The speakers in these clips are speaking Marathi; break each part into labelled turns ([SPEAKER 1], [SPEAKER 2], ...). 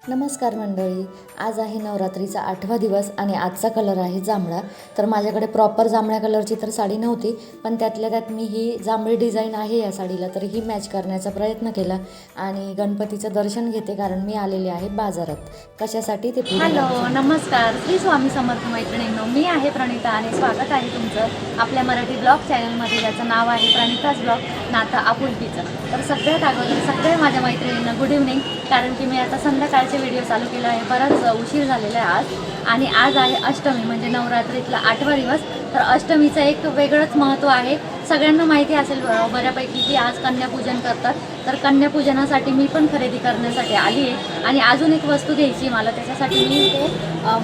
[SPEAKER 1] नमस्कार मंडळी. आज आहे नवरात्रीचा 8वा दिवस आणि आजचा कलर आहे जांभळा. तर माझ्याकडे प्रॉपर जांभळ्या कलरची तर साडी नव्हती, पण त्यातल्या त्यात मी ही जांभळी डिझाईन आहे या साडीला तर ही मॅच करण्याचा प्रयत्न केला आणि गणपतीचं दर्शन घेते कारण मी आलेले आहे बाजारात. कशासाठी ते
[SPEAKER 2] हॅलो, नमस्कार. श्री स्वामी समर्थ मैत्रिणींनो, मी आहे प्रणिता आणि स्वागत आहे तुमचं आपल्या मराठी ब्लॉग चॅनलमध्ये, ज्याचं नाव आहे प्रणिताज ब्लॉग, नातं आपुलकीचं. तर सगळ्यात अगोदर सगळ्या माझ्या मैत्रिणींना गुड इव्हनिंग. कारण की मी आता संध्याकाळचे व्हिडिओ चालू केला आहे, बराच उशीर झालेला आहे आज. आणि आज आहे अष्टमी, म्हणजे नवरात्रीतला 8वा दिवस. तर अष्टमीचं एक वेगळंच महत्त्व आहे. सगळ्यांना माहिती असेल बऱ्यापैकी की आज कन्यापूजन करतात. तर कन्यापूजनासाठी मी पण खरेदी करण्यासाठी आली आहे आणि अजून एक वस्तू घ्यायची मला. त्याच्यासाठी मी इथे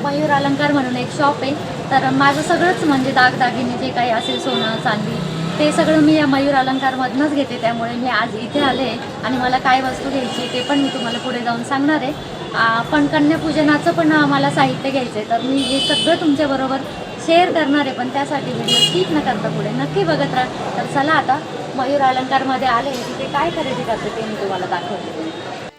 [SPEAKER 2] मयूर अलंकार म्हणून एक शॉप आहे. तर माझं सगळंच म्हणजे दागदागिने जे काही असेल, सोनं चांदी, ते सगळं मी या मयूर अलंकारमधूनच घेते. त्यामुळे मी आज इथे आले आणि मला काय वस्तू घ्यायची ते पण मी तुम्हाला पुढे जाऊन सांगणार आहे. पण कन्यापूजनाचं पण मला साहित्य घ्यायचं आहे, तर मी हे सगळं तुमच्याबरोबर शेअर करणार आहे. पण त्यासाठी व्हिडिओ स्किप न करता पुढे नक्की बघत राहा. तर चला आता मयूर अलंकारमध्ये आले, तिथे काय खरेदी करते ते मी तुम्हाला दाखवते.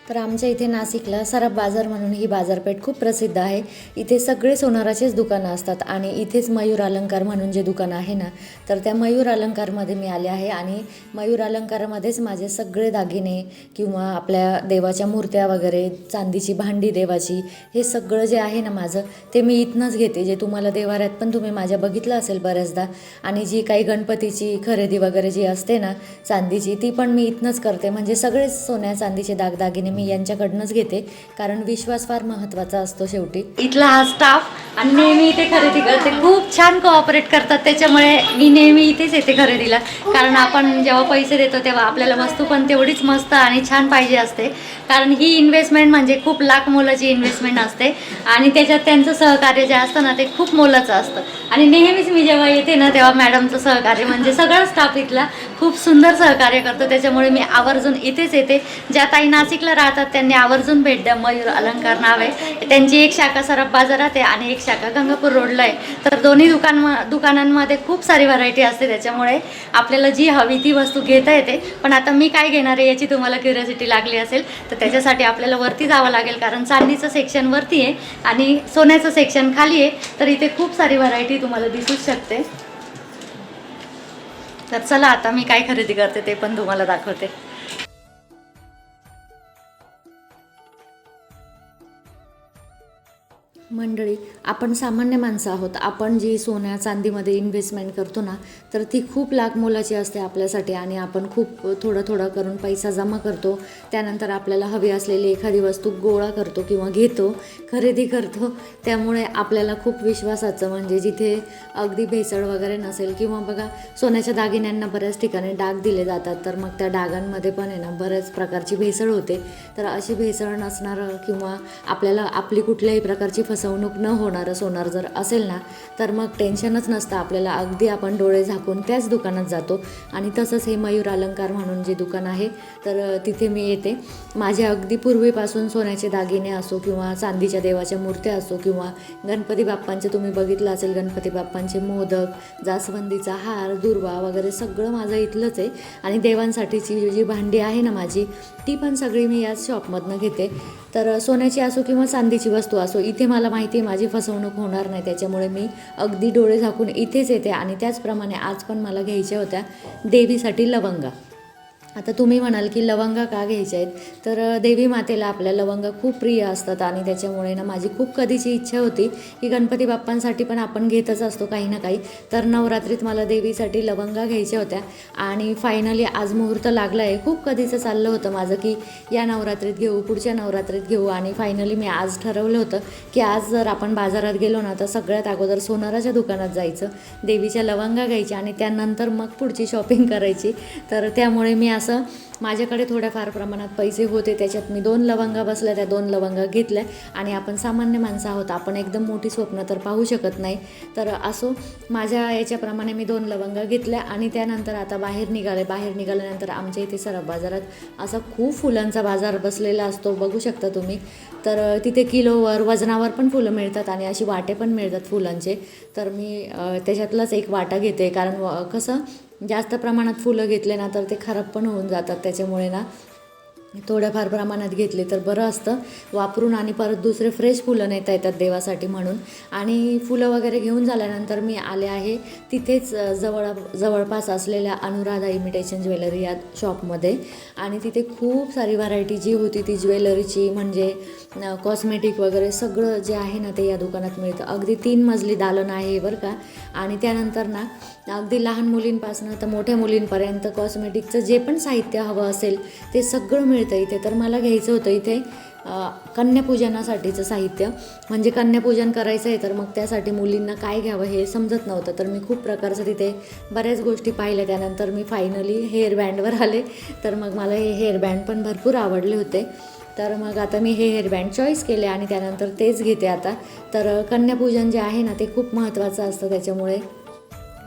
[SPEAKER 1] तर आमच्या इथे नाशिकला सराफ बाजार म्हणून ही बाजारपेठ खूप प्रसिद्ध आहे. इथे सगळे सोनाराचेच दुकानं असतात आणि इथेच मयूर अलंकार म्हणून जे दुकान आहे ना, तर त्या मयूर अलंकारमध्ये मी आले आहे आणि मयूर अलंकारामध्येच माझे सगळे दागिने किंवा आपल्या देवाच्या मूर्त्या वगैरे, चांदीची भांडी देवाची, हे सगळं जे आहे ना माझं, ते मी इथनंच घेते. जे तुम्हाला देवाऱ्यात पण तुम्ही माझ्या बघितलं असेल बऱ्याचदा. आणि जी काही गणपतीची खरेदी वगैरे जी असते ना चांदीची, ती पण मी इथनंच करते. म्हणजे सगळेच सोन्या चांदीचे दागदागिने मी यांच्याकडनंच घेते, कारण विश्वास फार महत्त्वाचा असतो शेवटी.
[SPEAKER 2] इथला हा स्टाफ आणि नेहमी इथे खरेदी करते, खूप छान कोऑपरेट करतात. त्याच्यामुळे मी नेहमी इथेच येते खरेदीला. कारण आपण जेव्हा पैसे देतो तेव्हा आपल्याला वस्तू पण तेवढीच मस्त आणि छान पाहिजे असते. कारण ही इन्व्हेस्टमेंट म्हणजे खूप लाख मोलाची इन्व्हेस्टमेंट असते आणि त्याच्यात त्यांचं सहकार्य जे असतं ना, ते खूप मोलाचं असतं. आणि नेहमीच मी जेव्हा येते ना, तेव्हा मॅडमचं सहकार्य म्हणजे सगळं स्टाफ इथला खूप सुंदर सहकार्य करतो. त्याच्यामुळे मी आवर्जून इथेच येते. ज्या ताई नाशिकला राहतात त्यांनी आवर्जून भेट द्या. मयूर अलंकार नाव आहे त्यांची. एक शाखा सराफ बाजारात आहे आणि एक शाखा गंगापूर रोडला आहे. तर दोन्ही दुकानांमध्ये खूप सारी व्हरायटी असते. त्याच्यामुळे आपल्याला जी हवी ती वस्तू घेता येते. पण आता मी काय घेणार आहे याची तुम्हाला क्युरिओसिटी लागली असेल, तर त्याच्यासाठी आपल्याला वरती जावं लागेल. कारण चांदीचं सेक्शन वरती आहे आणि सोन्याचं सेक्शन खाली आहे. तर इथे खूप सारी व्हरायटी तुम्हाला दिसूच शकते. तर चला आता मी काय खरेदी करते ते पण तुम्हाला दाखवते.
[SPEAKER 1] मंडळी, आपण सामान्य माणसं आहोत. आपण जी सोन्या चांदीमध्ये इन्व्हेस्टमेंट करतो ना, तर ती खूप लाख मोलाची असते आपल्यासाठी आणि आपण खूप थोडं थोडं करून पैसा जमा करतो. त्यानंतर आपल्याला हवी असलेली एखादी वस्तू गोळा करतो किंवा घेतो, खरेदी करतो. त्यामुळे आपल्याला खूप विश्वासाचं, म्हणजे जिथे अगदी भेसळ वगैरे नसेल, किंवा बघा सोन्याच्या दागिन्यांना बऱ्याच ठिकाणी डाग दिले जातात, तर मग त्या डागांमध्ये पण आहे ना बऱ्याच प्रकारची भेसळ होते. तर अशी भेसळ नसणारं किंवा आपल्याला आपली कुठल्याही प्रकारची फसवणूक न होणारं सोनार जर असेल ना, तर मग टेन्शनच नसतं आपल्याला. अगदी आपण डोळे झाकून त्याच दुकानात जातो. आणि तसंच हे मयूर अलंकार म्हणून जे दुकान आहे, तर तिथे मी येते. माझे अगदी पूर्वीपासून सोन्याचे दागिने असो किंवा चांदीच्या देवाच्या मूर्त्या असो किंवा गणपती बाप्पांचे, तुम्ही बघितलं असेल गणपती बाप्पांचे मोदक, जास्वंदीचा हार, दुर्वा वगैरे सगळं माझं इथलंच आहे. आणि देवांसाठीची जी भांडी आहे ना माझी, ती पण सगळी मी याच शॉपमधनं घेते. तर सोन्याची असो किंवा चांदीची वस्तू असो, इथे मला माहिती आहे माझी फसवणूक होणार नाही. त्याच्यामुळे मी अगदी डोळे झाकून इथेच येते. आणि त्याचप्रमाणे आज पण मला घ्यायच्या होत्या देवीसाठी लवंगा. आता तुम्ही म्हणाल की लवंगा का घ्यायच्या आहेत, तर देवी मातेला आपल्या लवंगा खूप प्रिय असतात. आणि त्याच्यामुळे ना माझी खूप कधीची इच्छा होती की गणपती बाप्पांसाठी पण आपण घेतच असतो काही ना काही. तर नवरात्रीत मला देवीसाठी लवंगा घ्यायच्या होत्या आणि फायनली आज मुहूर्त लागला आहे. खूप कधीचं चाललं होतं माझं की या नवरात्रीत घेऊ, पुढच्या नवरात्रीत घेऊ. आणि फायनली मी आज ठरवलं होतं की आज जर आपण बाजारात गेलो ना, तर सगळ्यात अगोदर सोनाराच्या दुकानात जायचं, देवीच्या लवंगा घ्यायच्या आणि त्यानंतर मग पुढची शॉपिंग करायची. तर त्यामुळे मी असं माझ्याकडे थोड्याफार प्रमाणात पैसे होते, त्याच्यात मी 2 लवंगा बसल्या, त्या 2 लवंगा घेतल्या. आणि आपण सामान्य माणसं आहोत, आपण एकदम मोठी स्वप्न तर पाहू शकत नाही. तर असो, माझ्या याच्याप्रमाणे मी 2 लवंगा घेतल्या आणि त्यानंतर आता बाहेर निघाल्यानंतर आमच्या इथे सराफ बाजारात असा खूप फुलांचा बाजार बसलेला असतो, बघू शकता तुम्ही. तर तिथे किलोवर, वजनावर पण फुलं मिळतात आणि अशी वाटे पण मिळतात फुलांचे. तर मी त्याच्यातलाच एक वाटा घेते, कारण कसं जास्त प्रमाणात फुलं घेतले ना तर ते खराब पण होऊन जातात. त्याच्यामुळे ना थोड्याफार प्रमाणात घेतले तर बरं असतं वापरून, आणि परत दुसरे फ्रेश फुलं नेता येतात देवासाठी म्हणून. आणि फुलं वगैरे घेऊन झाल्यानंतर मी आले आहे तिथेच जवळपास असलेल्या अनुराधा इमिटेशन ज्वेलरी या शॉपमध्ये. आणि तिथे खूप सारी व्हरायटी जी होती ती ज्वेलरीची, म्हणजे कॉस्मेटिक वगैरे सगळं जे आहे ना ते या दुकानात मिळतं. अगदी 3 मजली दालन आहे बरं का. आणि त्यानंतर ना अगदी लहान मुलींपासून तर मोठ्या मुलींपर्यंत कॉस्मेटिकचं जे पण साहित्य हवं असेल ते सगळं मिळतं इथे. तर मला घ्यायचं होतं इथे कन्यापूजनासाठीचं साहित्य, म्हणजे कन्यापूजन करायचं आहे तर मग त्यासाठी मुलींना काय घ्यावं हे समजत नव्हतं. तर मी खूप प्रकारचं तिथे बऱ्याच गोष्टी पाहिल्या. त्यानंतर मी फायनली हेअर बँडवर आले. तर मग मला हे हेअर बँड पण भरपूर आवडले होते. तर मग आता मी हे हेअर बँड चॉईस केले आणि त्यानंतर तेच घेते आता. तर कन्यापूजन जे आहे ना ते खूप महत्त्वाचं असतं, त्याच्यामुळे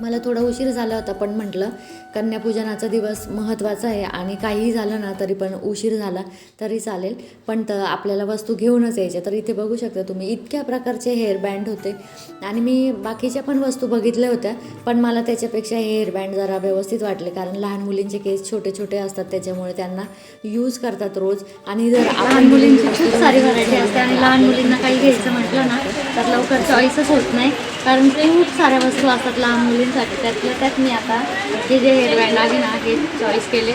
[SPEAKER 1] मला थोडा उशीर झाला होता, पण म्हटलं कन्यापूजनाचा दिवस महत्त्वाचा आहे आणि काहीही झालं ना तरी पण उशीर झाला तरी चालेल, पण आपल्याला वस्तू घेऊनच यायच्या. तर इथे बघू शकता तुम्ही इतक्या प्रकारचे हेअर बँड होते. आणि मी बाकीच्या पण वस्तू बघितल्या होत्या, पण मला त्याच्यापेक्षा हे हेअर बँड जरा व्यवस्थित वाटले, कारण लहान मुलींचे केस छोटे छोटे असतात त्याच्यामुळे त्यांना यूज करतात रोज. आणि जर
[SPEAKER 2] लहान मुलींची खूप सारी व्हरायटी असते आणि लहान मुलींना काही घ्यायचं म्हटलं ना तर लवकर चॉईसच होत नाही, कारण खूप साऱ्या वस्तू असतात लहान मुलींसाठी. त्यातल्या त्यात मी आता हे जे हेअर बँड आहे ना हे चॉईस केले.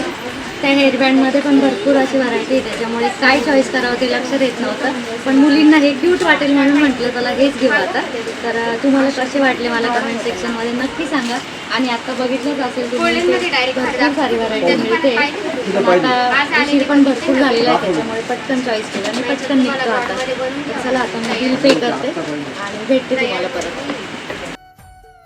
[SPEAKER 2] त्या हेअर बँडमध्ये पण भरपूर अशी व्हरायटी आहे, त्याच्यामुळे काय चॉईस करावं ते लक्षात येत नव्हतं. पण मुलींना हे क्यूट वाटेल म्हणून म्हटलं चला हेच घेऊ आता. तर तुम्हाला कसे वाटले मला कमेंट सेक्शनमध्ये नक्की सांगा. आणि आता बघितलंच असेल तुम्ही भरपूर सारी व्हरायटी मिळते. आता उशीर पण भरपूर झालेला आहे, त्याच्यामुळे पटकन चॉईस केलं आणि पटकन निघतो आता. तर चला आता मी बिल पे करते आणि भेटते तुम्हाला परत.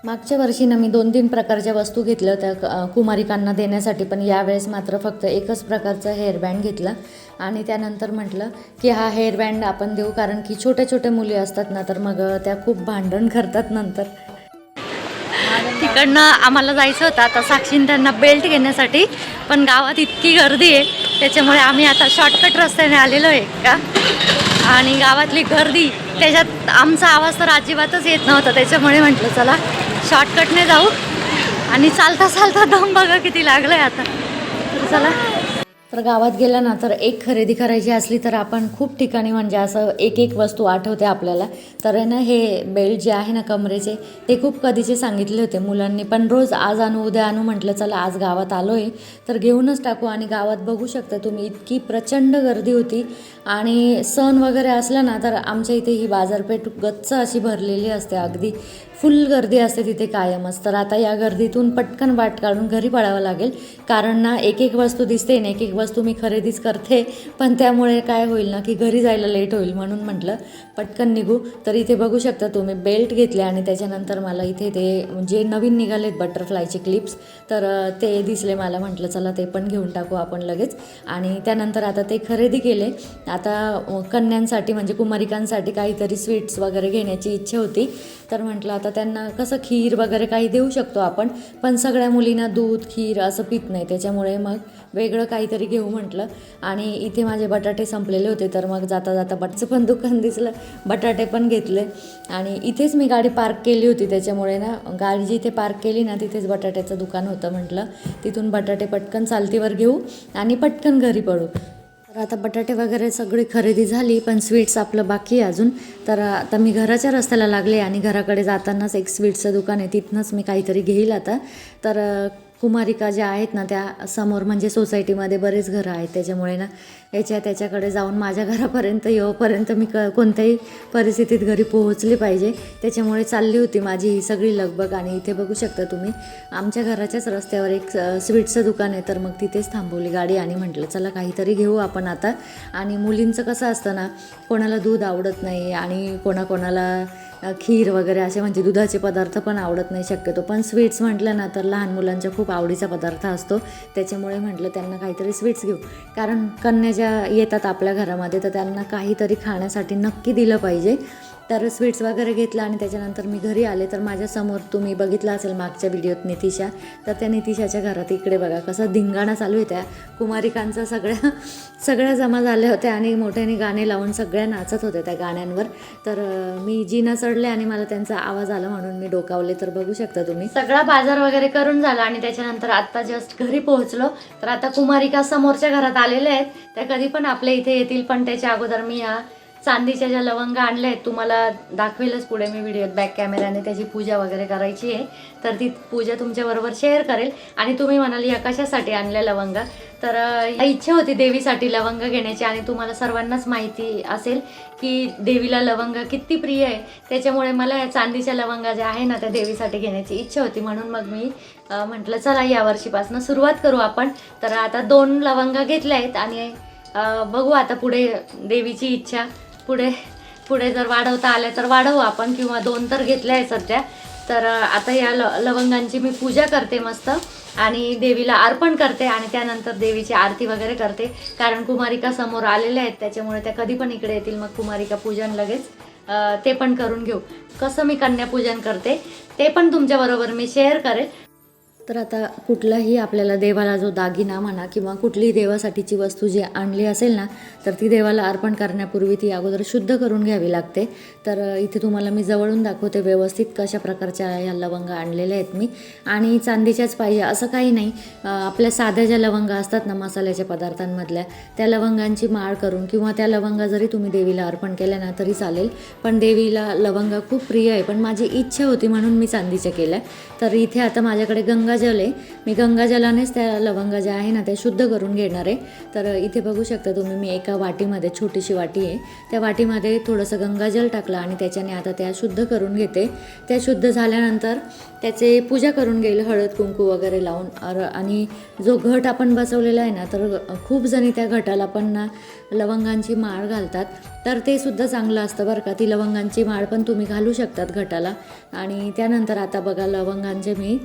[SPEAKER 1] मागच्या वर्षी ना मी 2-3 प्रकारच्या वस्तू घेतल्या होत्या कुमारिकांना देण्यासाठी, पण यावेळेस मात्र फक्त एकच प्रकारचं हेअर बँड घेतलं. आणि त्यानंतर म्हटलं की हा हेअर बँड आपण देऊ, कारण की छोट्या छोट्या मुली असतात ना तर मग त्या खूप भांडण करतात नंतर.
[SPEAKER 2] तिकडनं आम्हाला जायचं होतं आता साक्षीन त्यांना बेल्ट घेण्यासाठी, पण गावात इतकी गर्दी आहे त्याच्यामुळे आम्ही आता शॉर्टकट रस्त्याने आलेलो आहे का. आणि गावातली गर्दी त्याच्यात आमचा आवाज तर अजिबातच येत नव्हता, त्याच्यामुळे म्हटलं चला शॉर्टकटने जाऊ. आणि चालता चालता दम बघा किती लागलं आहे आता. तर चला.
[SPEAKER 1] तर गावात गेलं ना तर एक खरेदी करायची असली तर आपण खूप ठिकाणी म्हणजे असं एक वस्तू आठवते आपल्याला. तर आहे ना हे बेल्ट जे आहे ना कमरेचे ते खूप कधीचे सांगितले होते मुलांनी, पण रोज आज आणू उद्या आणू म्हटलं चला आज गावात आलो आहे तर घेऊनच टाकू. आणि गावात बघू शकता तुम्ही इतकी प्रचंड गर्दी होती. आणि सण वगैरे असला ना तर आमच्या इथे ही बाजारपेठ गच्च अशी भरलेली असते, अगदी फुल गर्दी असते तिथे कायमच. तर आता या गर्दीतून पटकन वाट काढून घरी पळावं लागेल, कारण ना एक वस्तू दिसते ना एक वस्तू मी खरेदीच करते, पण त्यामुळे काय होईल ना की घरी जायला लेट होईल, म्हणून म्हटलं पटकन निघू. तर इथे बघू शकता तुम्ही बेल्ट घेतले आणि त्याच्यानंतर मला इथे ते जे नवीन निघालेत बटरफ्लायचे क्लिप्स तर ते दिसले मला, म्हटलं चला ते पण घेऊन टाकू आपण लगेच. आणि त्यानंतर आता ते खरेदी केले. आता कन्यांसाठी म्हणजे कुमारिकांसाठी काहीतरी स्वीट्स वगैरे घेण्याची इच्छा होती, तर म्हटलं आता त्यांना कसं खीर वगैरे काही देऊ शकतो आपण, पण सगळ्या मुलींना दूध खीर असं पित नाही, त्याच्यामुळे मग वेगळं काहीतरी घेऊ म्हटलं. आणि इथे माझे बटाटे संपलेले होते तर मग जाता जाता बटचं पण दुकान दिसलं, बटाटे पण घेतले. आणि इथेच मी गाडी पार्क केली होती, त्याच्यामुळे ना गाडी जिथे पार्क केली ना तिथेच बटाट्याचं दुकान होतं, म्हटलं तिथून बटाटे पटकन चालतीवर घेऊ आणि पटकन घरी पडू. तर आता बटाटे वगैरे सगळी खरेदी झाली, पण स्वीट्स आपलं बाकी आहे अजून. तर आता मी घराच्या रस्त्याला लागले आणि घराकडे जातानाच एक स्वीट्सचं दुकान आहे, तिथनंच मी काहीतरी घेईल आता. तर कुमारिका ज्या आहेत ना त्या समोर म्हणजे सोसायटीमध्ये बरेच घरं आहेत, त्याच्यामुळे ना त्याच्याकडे जाऊन माझ्या घरापर्यंत येऊपर्यंत मी कोणत्याही परिस्थितीत घरी पोहोचली पाहिजे, त्याच्यामुळे चालली होती माझी ही सगळी लगबग. आणि इथे बघू शकता तुम्ही आमच्या घराच्याच रस्त्यावर एक स्वीट्सचं दुकान आहे, तर मग तिथेच थांबवली गाडी आणि म्हटलं चला काहीतरी घेऊ आपण आता. आणि मुलींचं कसं असतं ना, कोणाला दूध आवडत नाही आणि कोणाला खीर वगैरे असे म्हणजे दुधाचे पदार्थ पण आवडत नाही शक्यतो, पण स्वीट्स म्हटलं ना तर लहान मुलांच्या खूप आवडीचा पदार्थ असतो, त्याच्यामुळे म्हटलं त्यांना काहीतरी स्वीट्स घेऊ. कारण कन्या ज्या येतात आपल्या घरामध्ये तर त्यांना काहीतरी खाण्यासाठी नक्की दिलं पाहिजे. तर स्वीट्स वगैरे घेतलं आणि त्याच्यानंतर मी घरी आले. तर माझ्यासमोर तुम्ही बघितलं असेल मागच्या व्हिडिओत नितिशा, तर त्या नितिशाच्या घरात इकडे बघा कसं धिंगाणा चालू आहे. त्या कुमारिकांचा सगळ्या जमा झाल्या होत्या आणि मोठ्याने गाणे लावून सगळ्या नाचत होते त्या गाण्यांवर. तर मी जिना चढले आणि मला त्यांचा आवाज आला म्हणून मी डोकावले. तर बघू शकता तुम्ही. सगळा बाजार वगैरे करून झाला आणि त्याच्यानंतर आत्ता जस्ट घरी पोहोचलो. तर आता कुमारिका समोरच्या घरात आलेल्या आहेत. त्या कधी पण आपल्या इथे येतील, पण त्याच्या अगोदर मी या चांदीच्या ज्या लवंगा आणल्या आहेत तुम्हाला दाखवेलच पुढे मी व्हिडिओत बॅक कॅमेऱ्याने. त्याची पूजा वगैरे करायची आहे, तर ती पूजा तुमच्याबरोबर शेअर करेल. आणि तुम्ही म्हणाल या कशासाठी आणल्या लवंगा, तर इच्छा होती देवीसाठी लवंग घेण्याची. आणि तुम्हाला सर्वांनाच माहिती असेल की देवीला लवंग किती प्रिय आहे, त्याच्यामुळे मला या चांदीच्या लवंगा ज्या आहे ना त्या देवीसाठी घेण्याची इच्छा होती. म्हणून मग मी म्हटलं चला या वर्षीपासून सुरुवात करू आपण. तर आता 2 लवंगा घेतल्या आहेत आणि बघू आता पुढे देवीची इच्छा. पुढे जर वाढवता आल्या तर वाढवू आपण, किंवा 2 तर घेतल्या आहे सध्या. तर आता या लवंगांची मी पूजा करते मस्त आणि देवीला अर्पण करते आणि त्यानंतर देवीची आरती वगैरे करते. कारण कुमारिका समोर आलेल्या आहेत त्याच्यामुळे त्या कधी पण इकडे येतील. मग कुमारिका पूजन लगेच ते पण करून घेऊ. कसं मी कन्यापूजन करते ते पण तुमच्याबरोबर मी शेअर करेल. तर आता कुठलाही आपल्याला देवाला जो दागिना म्हणा किंवा कुठलीही देवासाठीची वस्तू जी आणली असेल ना, तर ती देवाला अर्पण करण्यापूर्वी ती अगोदर शुद्ध करून घ्यावी लागते. तर इथे तुम्हाला मी जवळून दाखवते व्यवस्थित कशा प्रकारच्या या लवंगा आणलेल्या आहेत मी. आणि चांदीच्याच पाहिजे असं काही नाही. आपल्या साध्या ज्या लवंगा असतात ना मसाल्याच्या पदार्थांमधल्या, त्या लवंगांची माळ करून किंवा त्या लवंगा जरी तुम्ही देवीला अर्पण केल्या ना तरी चालेल. पण देवीला लवंगा खूप प्रिय आहे, पण माझी इच्छा होती म्हणून मी चांदीच्या केल्या. तर इथे आता माझ्याकडे गंगाजल आहे. मी गंगाजलानेच त्या लवंगा ज्या आहे ना त्या शुद्ध करून घेणार आहे. तर इथे बघू शकता तुम्ही, मी एका वाटीमध्ये, छोटीशी वाटी आहे, त्या वाटीमध्ये थोडंसं गंगाजल टाकलं आणि त्याच्याने आता त्या शुद्ध करून घेते. त्या शुद्ध झाल्यानंतर त्याचे पूजा करून घेईल हळद कुंकू वगैरे लावून. आणि जो घट आपण बसवलेला आहे ना, तर खूप जणी त्या घटाला पण ना लवंगांची माळ घालतात. तर ते सुद्धा चांगलं असतं बरं का. ती लवंगांची माळ पण तुम्ही घालू शकतात घटाला. आणि त्यानंतर आता बघा लवंगांचे मी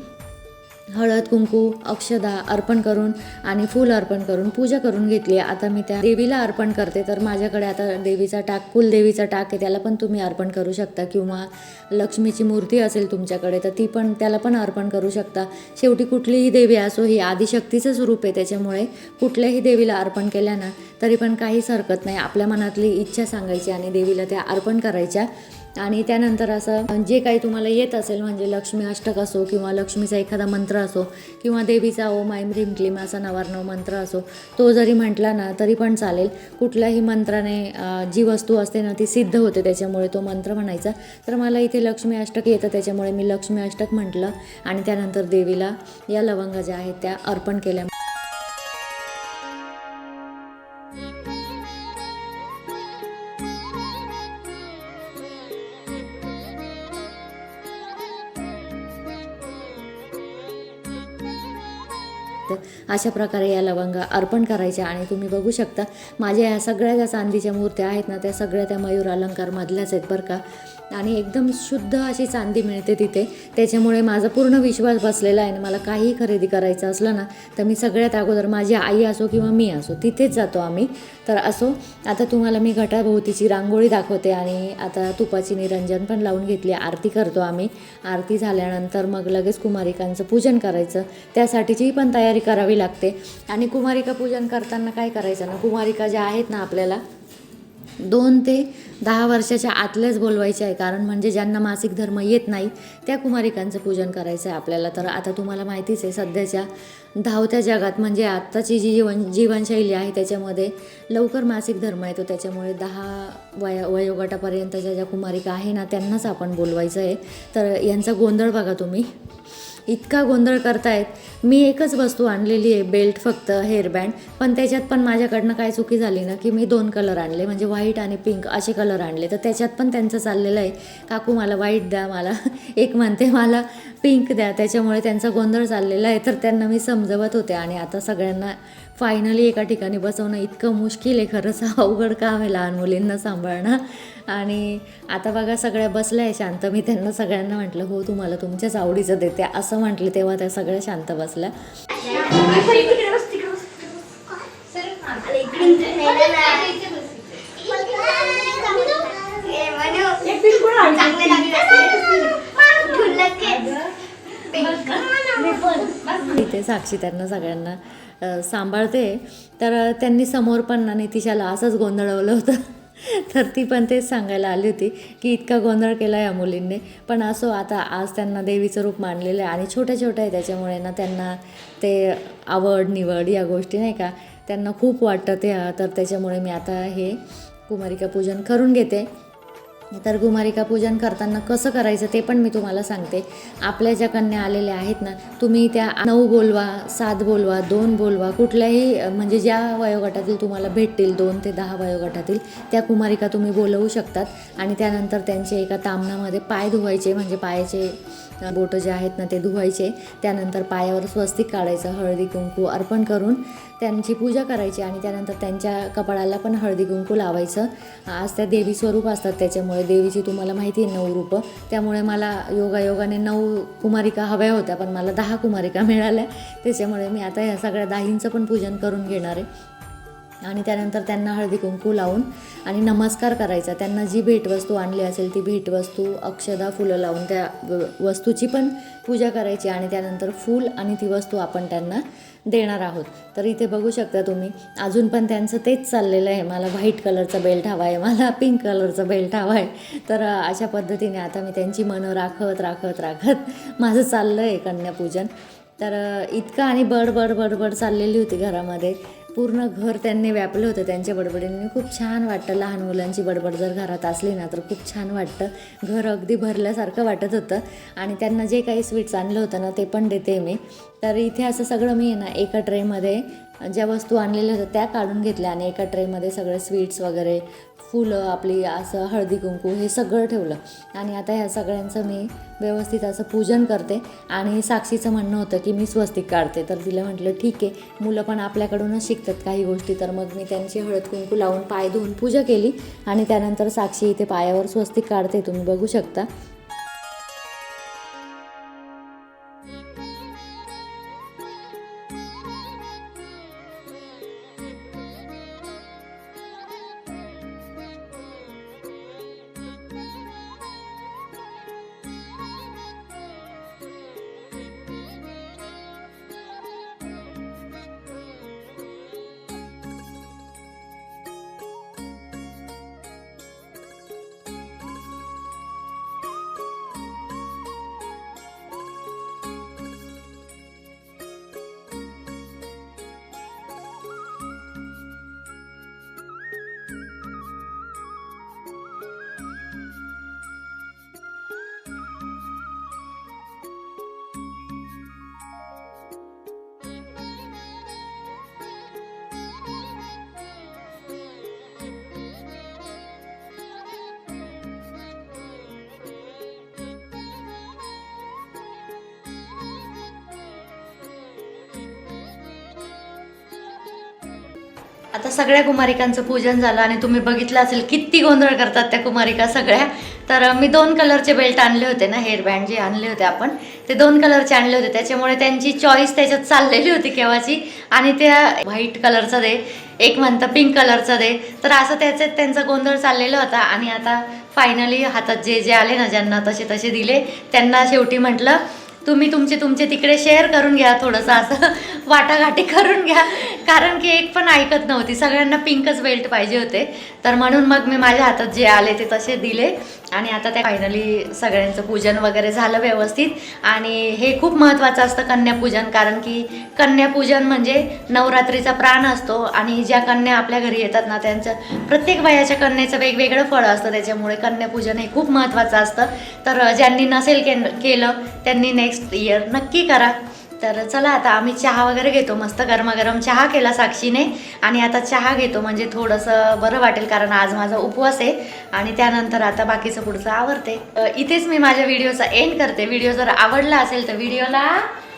[SPEAKER 1] हळद कुंकू अक्षदा अर्पण करून आणि फूल अर्पण करून पूजा करून घेतली. आता मी त्या देवीला अर्पण करते. तर माझ्याकडे आता देवीचा टाक, कुलदेवीचा टाक आहे, त्याला पण तुम्ही अर्पण करू शकता. किंवा लक्ष्मीची मूर्ती असेल तुमच्याकडे तर ती पण, त्याला पण अर्पण करू शकता. शेवटी कुठलीही देवी असो, ही आदिशक्तीचं स्वरूप आहे, त्याच्यामुळे कुठल्याही देवीला अर्पण केल्या ना तरी पण काहीच हरकत नाही. आपल्या मनातली इच्छा सांगायची आणि देवीला त्या अर्पण करायच्या. आणि त्यानंतर असं जे काही तुम्हाला येत असेल, म्हणजे लक्ष्मी अष्टक असो किंवा लक्ष्मीचा एखादा मंत्र असो किंवा देवीचा ओम ऐं ह्रीं क्लीं असा 99 मंत्र असो, तो जरी म्हटला ना तरी पण चालेल. कुठल्याही मंत्राने जी वस्तू असते ना ती सिद्ध होते, त्याच्यामुळे तो मंत्र म्हणायचा. तर मला इथे लक्ष्मी अष्टक येतं त्याच्यामुळे मी लक्ष्मी अष्टक म्हटलं आणि त्यानंतर देवीला या लवंगा ज्या आहेत त्या अर्पण केल्या. अशा प्रकारे या लवंगा अर्पण करायच्या. आणि तुम्ही बघू शकता माझ्या या सगळ्या ज्या चांदीच्या मूर्त्या आहेत ना त्या सगळ्या त्या मयूर अलंकारमधल्याच आहेत बरं का. आणि एकदम शुद्ध अशी चांदी मिळते तिथे, त्याच्यामुळे माझा पूर्ण विश्वास बसलेला आहे. मला काहीही खरेदी करायचं असलं ना तर मी सगळ्यात अगोदर माझी आई असो किंवा मी असो तिथेच जातो आम्ही. तर असो, आता तुम्हाला मी घटाभोवतीची रांगोळी दाखवते आणि आता तुपाची निरंजन पण लावून घेतली. आरती करतो आम्ही. आरती झाल्यानंतर मग लगेच कुमारिकांचं पूजन करायचं, त्यासाठीची पण तयारी करावी लागते. आणि कुमारिका पूजन करताना काय करायचं ना, कुमारिका ज्या आहेत ना आपल्याला 2 ते 10 वर्षाच्या आतल्याच बोलवायचे आहे. कारण म्हणजे ज्यांना मासिक धर्म येत नाही त्या कुमारिकांचं पूजन करायचं आहे आपल्याला. तर आता तुम्हाला माहितीच आहे सध्याच्या धावत्या जगात, म्हणजे आत्ताची जी जीवनशैली आहे त्याच्यामध्ये लवकर मासिक धर्म येतो, त्याच्यामुळे 10 वयोगटापर्यंतच्या ज्या कुमारिका आहे ना त्यांनाच आपण बोलवायचं आहे. तर यांचा गोंधळ बघा तुम्ही, इतका गोंधळ करतायत. मी एकच वस्तू आणलेली आहे, बेल्ट फक्त, हेअरबँड. पण त्याच्यात पण माझ्याकडनं काय चुकी झाली ना की मी 2 कलर आणले, म्हणजे व्हाईट आणि पिंक असे कलर आणले. तर त्याच्यात पण त्यांचं चाललेलं आहे, काकू मला व्हाईट द्या, मला एक म्हणते मला पिंक द्या. त्याच्यामुळे त्यांचा गोंधळ चाललेला आहे. तर त्यांना मी समजवत होते. आणि आता सगळ्यांना फायनली एका ठिकाणी बसवणं इतकं मुश्किल आहे, खरंच अवघड काम आहे लहान मुलींना सांभाळणं. आणि आता बघा सगळ्या बसल्या आहे शांत. मी त्यांना सगळ्यांना म्हटलं हो तुम्हाला तुमच्याच आवडीचं देते असं म्हटले, तेव्हा त्या सगळ्या शांत बसल्या. इथे साक्षी त्यांना सगळ्यांना सांभाळते. तर त्यांनी समोर पण ना नितिशाला असंच गोंधळवलं होतं. तर ती पण तेच सांगायला आली होती की इतका गोंधळ केला या मुलींनी. पण असो, आता आज त्यांना देवीचं रूप मानलेलं आहे आणि छोट्या छोट्या आहे त्याच्यामुळे ना त्यांना ते आवड निवड या गोष्टी नाही का त्यांना खूप वाटतं ते. तर त्याच्यामुळे मी आता हे कुमारिका पूजन करून घेते. तर कुमारिका पूजन करताना कसं करायचं ते पण मी तुम्हाला सांगते. आपल्या ज्या कन्या आलेल्या आहेत ना, तुम्ही त्या 9 बोलवा, 7 बोलवा, 2 बोलवा, कुठल्याही म्हणजे ज्या वयोगटातील तुम्हाला भेटतील 2 ते 10 वयोगटातील त्या कुमारिका तुम्ही बोलवू शकतात. आणि त्यानंतर त्यांचे एका ताम्हणामध्ये पाय धुवायचे, म्हणजे पायाचे बोटं जे आहेत ना ते धुवायचे. त्यानंतर पायावर स्वस्तिक काढायचं, हळदी कुंकू अर्पण करून त्यांची पूजा करायची आणि त्यानंतर त्यांच्या कपाळाला पण हळदी कुंकू लावायचं. आज त्या देवी स्वरूप असतात त्याच्यामुळे देवीची तुम्हाला माहिती आहे 9 रूपं. त्यामुळे मला योगायोगाने 9 कुमारिका हव्या होत्या, पण मला 10 कुमारिका मिळाल्या. त्याच्यामुळे मी आता ह्या सगळ्या 10चं पण पूजन करून घेणार आहे. आणि त्यानंतर त्यांना हळदी कुंकू लावून आणि नमस्कार करायचा. त्यांना जी भेटवस्तू आणली असेल ती भेटवस्तू, अक्षदा, फुलं लावून त्या वस्तूची पण पूजा करायची आणि त्यानंतर फूल आणि ती वस्तू आपण त्यांना देणार आहोत. तर इथे बघू शकता तुम्ही, अजून पण त्यांचं तेच चाललेलं आहे. मला व्हाईट कलरचा बेल्ट हवा आहे, मला पिंक कलरचा बेल्ट हवा आहे. तर अशा पद्धतीने आता मी त्यांची मनं राखत माझं चाललं आहे कन्यापूजन. तर इतकं आणि बडबड चाललेली होती घरामध्ये. पूर्ण घर त्यांनी व्यापलं होतं त्यांच्या बडबडीने. खूप छान वाटतं. लहान मुलांची बडबड जर घरात असली ना तर खूप छान वाटतं. घर अगदी भरल्यासारखं वाटत होतं. आणि त्यांना जे काही स्वीट्स आणलं होतं ना ते पण देते मी. तर इथे असं सगळं मी ना एका ट्रेमध्ये ज्या वस्तू आणलेल्या होत्या त्या काढून घेतल्या आणि एका ट्रेमध्ये सगळे स्वीट्स वगैरे, फुलं आपली, असं हळदी कुंकू हे सगळं ठेवलं. आणि आता ह्या सगळ्यांचं मी व्यवस्थित असं पूजन करते. आणि साक्षीचं म्हणणं होतं की मी स्वस्तिक काढते. तर तिला म्हटलं ठीक आहे, मुलं पण आपल्याकडूनच शिकतात काही गोष्टी. तर मग मी त्यांची हळद कुंकू लावून पाय धुवून पूजा केली. आणि त्यानंतर साक्षी इथे पायावर स्वस्तिक काढते, तुम्ही बघू शकता. आता सगळ्या कुमारिकांचं पूजन झालं आणि तुम्ही बघितलं असेल किती गोंधळ करतात त्या कुमारिका सगळ्या. तर मी 2 कलरचे बेल्ट आणले होते ना, हेअर बँड जे आणले होते आपण, ते 2 कलरचे आणले होते. त्याच्यामुळे त्यांची चॉईस त्याच्यात चाललेली होती केव्हाची. आणि त्या व्हाईट कलरचं दे, एक म्हणतं पिंक कलरचं दे. तर असं त्याच्यात त्यांचा गोंधळ चाललेला होता. आणि आता फायनली हातात जे जे आले ना, ज्यांना तसे तसे दिले, त्यांना शेवटी म्हटलं तुम्ही तुमचे तिकडे शेअर करून घ्या, थोडंसं असं वाटाघाटी करून घ्या. कारण की एक पण ऐकत नव्हती, सगळ्यांना पिंकच बेल्ट पाहिजे होते. तर म्हणून मग मी माझ्या हातात जे आले ते तसे दिले. आणि आता त्या फायनली सगळ्यांचं पूजन वगैरे झालं व्यवस्थित. आणि हे खूप महत्त्वाचं असतं कन्यापूजन, कारण की कन्यापूजन म्हणजे नवरात्रीचा प्राण असतो. आणि ज्या कन्या आपल्या घरी येतात ना, त्यांचं प्रत्येक वयाच्या कन्येचं वेगवेगळं फळ असतं. त्याच्यामुळे कन्यापूजन हे खूप महत्त्वाचं असतं. तर ज्यांनी नसेल केलं त्यांनी नेक्स्ट इयर नक्की करा. तर चला आता आम्ही चहा वगैरे घेतो. मस्त गरमागरम चहा केला साक्षीने. आणि आता चहा घेतो म्हणजे थोडंसं बरं वाटेल, कारण आज माझा उपवास आहे. आणि त्यानंतर आता बाकीचं पुढचं आवरते. इथेच मी माझ्या व्हिडिओचा एंड करते. व्हिडिओ जर आवडला असेल तर व्हिडिओला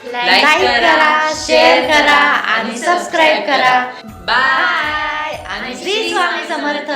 [SPEAKER 1] लाईक करा, शेअर करा आणि सबस्क्राईब करा. बाय आणि श्री स्वामी समर्थ.